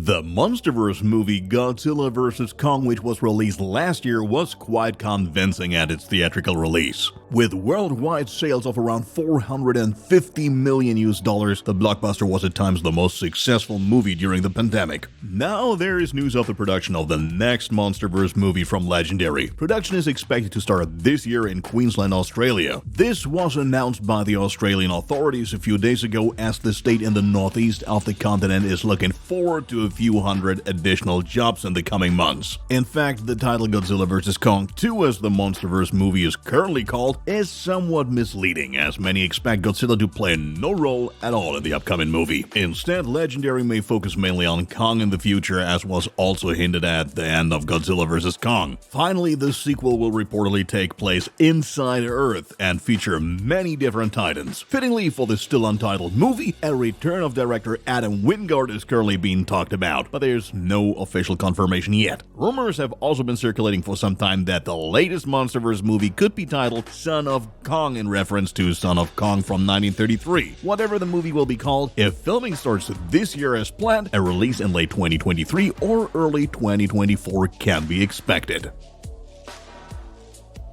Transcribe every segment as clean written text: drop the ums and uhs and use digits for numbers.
The MonsterVerse movie Godzilla vs. Kong, which was released last year, was quite convincing at its theatrical release. With worldwide sales of around $450 million, the blockbuster was at times the most successful movie during the pandemic. Now there is news of the production of the next MonsterVerse movie from Legendary. Production is expected to start this year in Queensland, Australia. This was announced by the Australian authorities a few days ago, as the state in the northeast of the continent is looking forward to a few hundred additional jobs in the coming months. In fact, the title Godzilla vs. Kong 2, as the MonsterVerse movie is currently called, is somewhat misleading, as many expect Godzilla to play no role at all in the upcoming movie. Instead, Legendary may focus mainly on Kong in the future, as was also hinted at the end of Godzilla vs. Kong. Finally, the sequel will reportedly take place inside Earth and feature many different titans. Fittingly for the still untitled movie, a return of director Adam Wingard is currently being talked about, but there's no official confirmation yet. Rumors have also been circulating for some time that the latest MonsterVerse movie could be titled Son of Kong, in reference to Son of Kong from 1933. Whatever the movie will be called, if filming starts this year as planned, a release in late 2023 or early 2024 can be expected.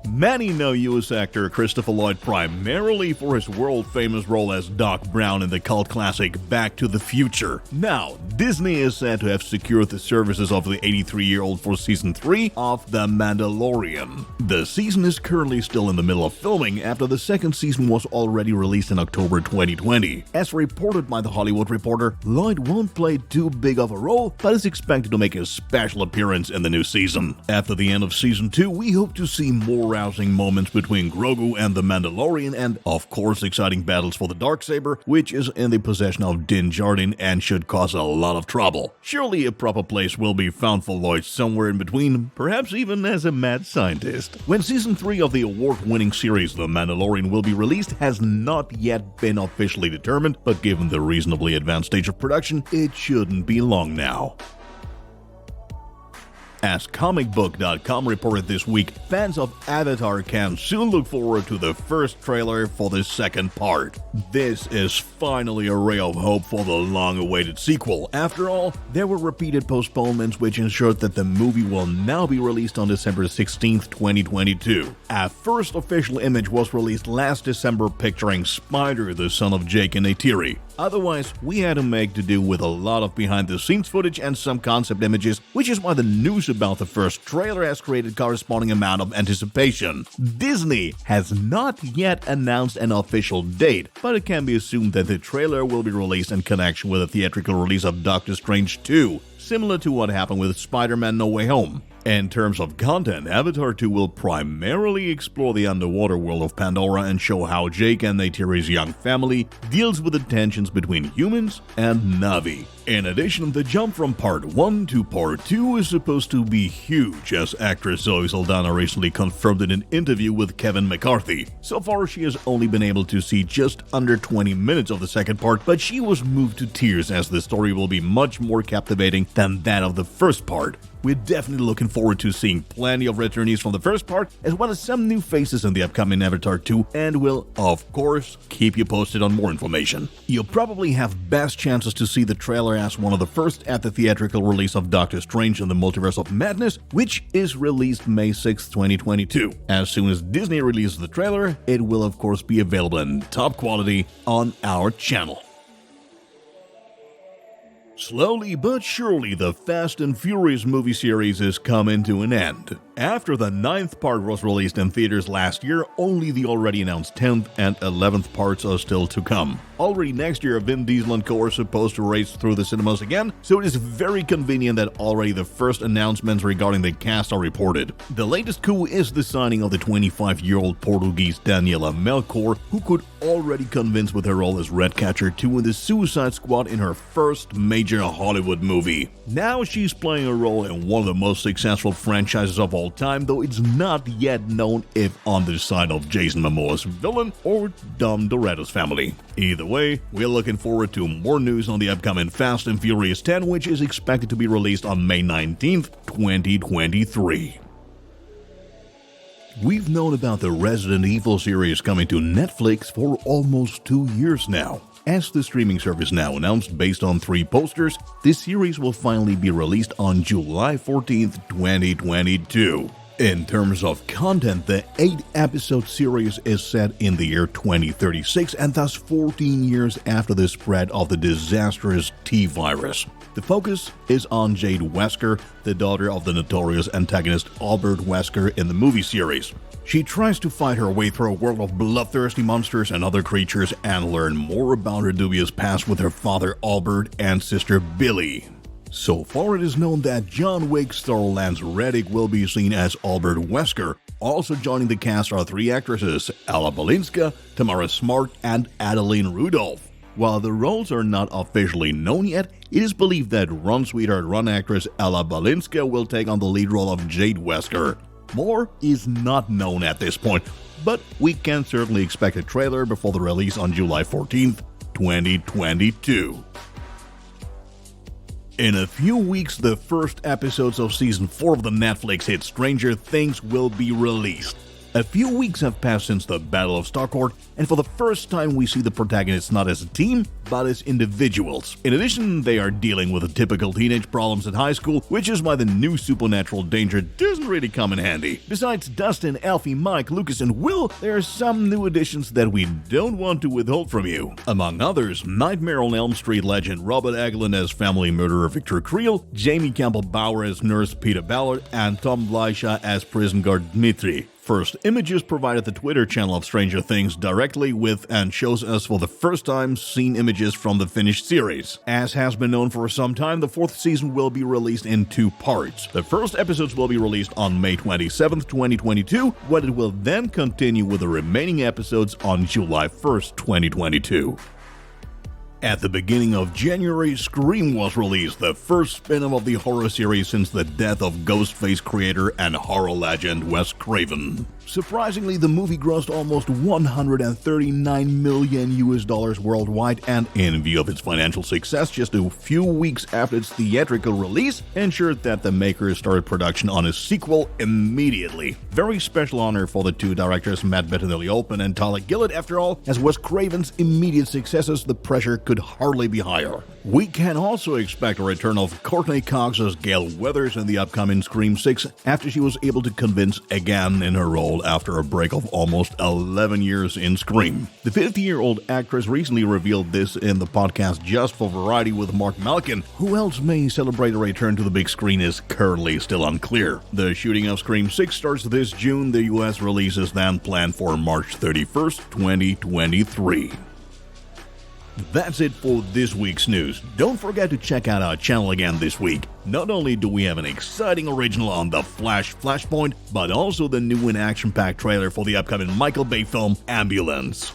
Many know U.S. actor Christopher Lloyd primarily for his world-famous role as Doc Brown in the cult classic Back to the Future. Now, Disney is said to have secured the services of the 83-year-old for Season 3 of The Mandalorian. The season is currently still in the middle of filming, after the second season was already released in October 2020. As reported by The Hollywood Reporter, Lloyd won't play too big of a role, but is expected to make a special appearance in the new season. After the end of Season 2, we hope to see more rousing moments between Grogu and the Mandalorian, and of course exciting battles for the Darksaber, which is in the possession of Din Djarin and should cause a lot of trouble. Surely a proper place will be found for Lloyd somewhere in between, perhaps even as a mad scientist. When Season 3 of the award-winning series The Mandalorian will be released has not yet been officially determined, but given the reasonably advanced stage of production, it shouldn't be long now. As comicbook.com reported this week, fans of Avatar can soon look forward to the first trailer for the second part. This is finally a ray of hope for the long-awaited sequel. After all, there were repeated postponements which ensured that the movie will now be released on December 16, 2022. A first official image was released last December picturing Spider, the son of Jake and Neytiri. Otherwise, we had to make to do with a lot of behind-the-scenes footage and some concept images, which is why the news about the first trailer has created corresponding amount of anticipation. Disney has not yet announced an official date, but it can be assumed that the trailer will be released in connection with a theatrical release of Doctor Strange 2, similar to what happened with Spider-Man No Way Home. In terms of content, Avatar 2 will primarily explore the underwater world of Pandora and show how Jake and Neytiri's young family deals with the tensions between humans and Na'vi. In addition, the jump from Part 1 to Part 2 is supposed to be huge, as actress Zoe Saldana recently confirmed in an interview with Kevin McCarthy. So far, she has only been able to see just under 20 minutes of the second part, but she was moved to tears as the story will be much more captivating than that of the first part. We're definitely looking forward to seeing plenty of returnees from the first part, as well as some new faces in the upcoming Avatar 2, and we'll, of course, keep you posted on more information. You'll probably have best chances to see the trailer as one of the first at the theatrical release of Doctor Strange in the Multiverse of Madness, which is released May 6, 2022. As soon as Disney releases the trailer, it will of course be available in top quality on our channel. Slowly but surely, the Fast and Furious movie series is coming to an end. After the 9th part was released in theaters last year, only the already announced 10th and 11th parts are still to come. Already next year, Vin Diesel and co are supposed to race through the cinemas again, so it is very convenient that already the first announcements regarding the cast are reported. The latest coup is the signing of the 25-year-old Portuguese Daniela Melchior, who could already convince with her role as Redcatcher 2 in the Suicide Squad in her first major Hollywood movie. Now she's playing a role in one of the most successful franchises of all time, though it's not yet known if on the side of Jason Momoa's villain or Dom Toretto's family. Either way, we're looking forward to more news on the upcoming Fast and Furious 10, which is expected to be released on May 19th, 2023. We've known about the Resident Evil series coming to Netflix for almost 2 years now. As the streaming service now announced, based on 3 posters, this series will finally be released on July 14th, 2022. In terms of content, the 8-episode series is set in the year 2036 and thus 14 years after the spread of the disastrous T-virus. The focus is on Jade Wesker, the daughter of the notorious antagonist Albert Wesker in the movie series. She tries to fight her way through a world of bloodthirsty monsters and other creatures and learn more about her dubious past with her father Albert and sister Billy. So far it is known that John Wick star Lance Reddick will be seen as Albert Wesker. Also joining the cast are 3 actresses, Ella Balinska, Tamara Smart, and Adeline Rudolph. While the roles are not officially known yet, it is believed that Run Sweetheart Run actress Ella Balinska will take on the lead role of Jade Wesker. More is not known at this point, but we can certainly expect a trailer before the release on July 14th, 2022. In a few weeks, the first episodes of Season 4 of the Netflix hit Stranger Things will be released. A few weeks have passed since the Battle of Starcourt, and for the first time we see the protagonists not as a team, but as individuals. In addition, they are dealing with the typical teenage problems at high school, which is why the new supernatural danger doesn't really come in handy. Besides Dustin, Alfie, Mike, Lucas, and Will, there are some new additions that we don't want to withhold from you. Among others, Nightmare on Elm Street legend Robert Englund as family murderer Victor Creel, Jamie Campbell Bower as nurse Peter Ballard, and Tom Bleicha as prison guard Dmitri. First Images provided the Twitter channel of Stranger Things directly with and shows us for the first time scene images from the finished series. As has been known for some time, the 4th season will be released in 2 parts. The first episodes will be released on May 27th, 2022, but it will then continue with the remaining episodes on July 1st, 2022. At the beginning of January, Scream was released, the first spin-off of the horror series since the death of Ghostface creator and horror legend Wes Craven. Surprisingly, the movie grossed almost $139 million worldwide, and in view of its financial success just a few weeks after its theatrical release, ensured that the makers started production on a sequel immediately. Very special honor for the 2 directors Matt Bettinelli-Olpin and Tyler Gillett. After all, as Wes Craven's immediate successors, the pressure could hardly be higher. We can also expect a return of Courtney Cox as Gail Weathers in the upcoming Scream 6 after she was able to convince again in her role after a break of almost 11 years in Scream. The 50-year-old actress recently revealed this in the podcast Just for Variety with Mark Malkin. Who else may celebrate a return to the big screen is currently still unclear. The shooting of Scream 6 starts this June. The US release is then planned for March 31st, 2023. That's it for this week's news. Don't forget to check out our channel again this week. Not only do we have an exciting original on The Flash Flashpoint, but also the new and action-packed trailer for the upcoming Michael Bay film Ambulance.